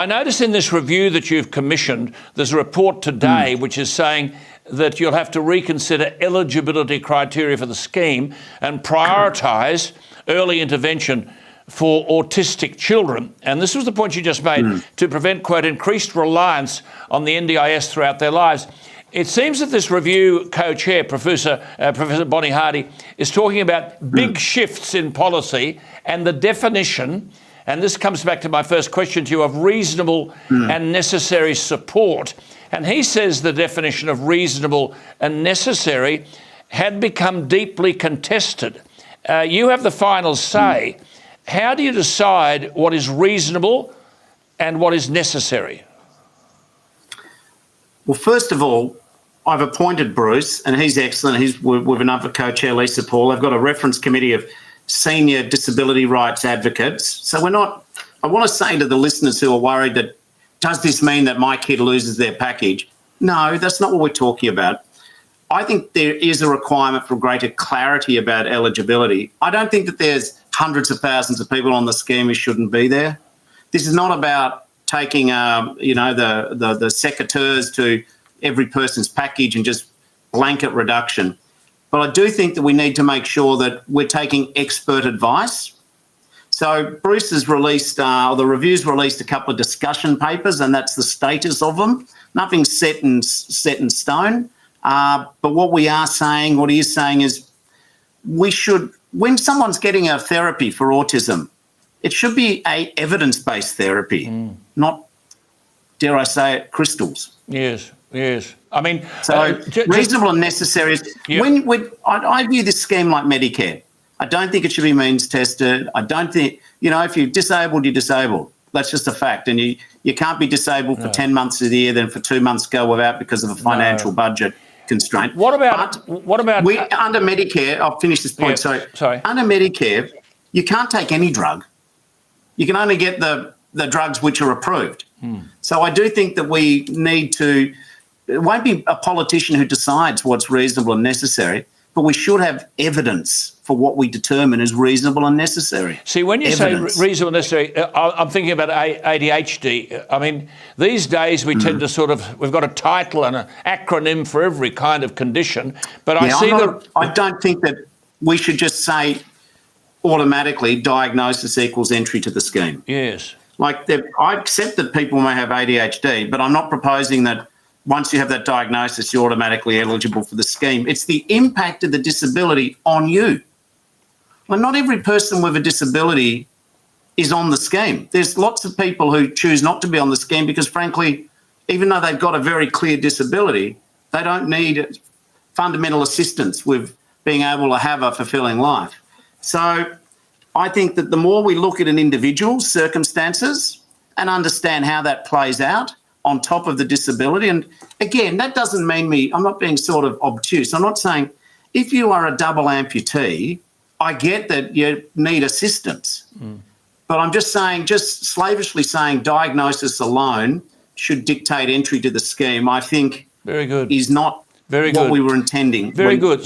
I notice in this review that you've commissioned, there's a report today which is saying that you'll have to reconsider eligibility criteria for the scheme and prioritise early intervention for autistic children. And this was the point you just made, to prevent, quote, increased reliance on the NDIS throughout their lives. It seems that this review co-chair, Professor Bonnie Hardy, is talking about big shifts in policy and the definition, and this comes back to my first question to you, of reasonable and necessary support. And he says the definition of reasonable and necessary had become deeply contested. You have the final say. How do you decide what is reasonable and what is necessary? Well, first of all, I've appointed Bruce, and he's excellent. He's with another co-chair, Lisa Paul. They've got a reference committee of senior disability rights advocates. So we're not, I want to say to the listeners who are worried that, does this mean that my kid loses their package? No, that's not what we're talking about. I think there is a requirement for greater clarity about eligibility. I don't think that there's hundreds of thousands of people on the scheme who shouldn't be there. This is not about taking, the secateurs to every person's package and just blanket reduction. But I do think that we need to make sure that we're taking expert advice. So Bruce has released, the review's released a couple of discussion papers, and that's the status of them. Nothing's set in stone. But what we are saying, what he is saying is, we should, when someone's getting a therapy for autism, it should be a evidence-based therapy, not, dare I say it, crystals. Yes, yes. I mean, so reasonable and necessary. I view this scheme like Medicare. I don't think it should be means tested. I don't think, if you're disabled, you're disabled. That's just a fact. And you can't be disabled for 10 months of the year, then for 2 months go without because of a financial budget constraint. What about under Medicare? I'll finish this point. Yeah, sorry. Under Medicare, you can't take any drug. You can only get the drugs which are approved. So I do think that we need to. It won't be a politician who decides what's reasonable and necessary, but we should have evidence for what we determine is reasonable and necessary. See, when you say reasonable and necessary, I'm thinking about ADHD. I mean, these days we tend to we've got a title and an acronym for every kind of condition, but I don't think that we should just say automatically diagnosis equals entry to the scheme. Yes. I accept that people may have ADHD, but I'm not proposing that once you have that diagnosis, you're automatically eligible for the scheme. It's the impact of the disability on you. Well, not every person with a disability is on the scheme. There's lots of people who choose not to be on the scheme because, frankly, even though they've got a very clear disability, they don't need fundamental assistance with being able to have a fulfilling life. So I think that the more we look at an individual's circumstances and understand how that plays out on top of the disability, and again, that doesn't mean I'm not being sort of obtuse. I'm not saying if you are a double amputee, I get that you need assistance. But I'm just saying, just slavishly saying diagnosis alone should dictate entry to the scheme, I think very good. Is not very what good. we were intending. Very good.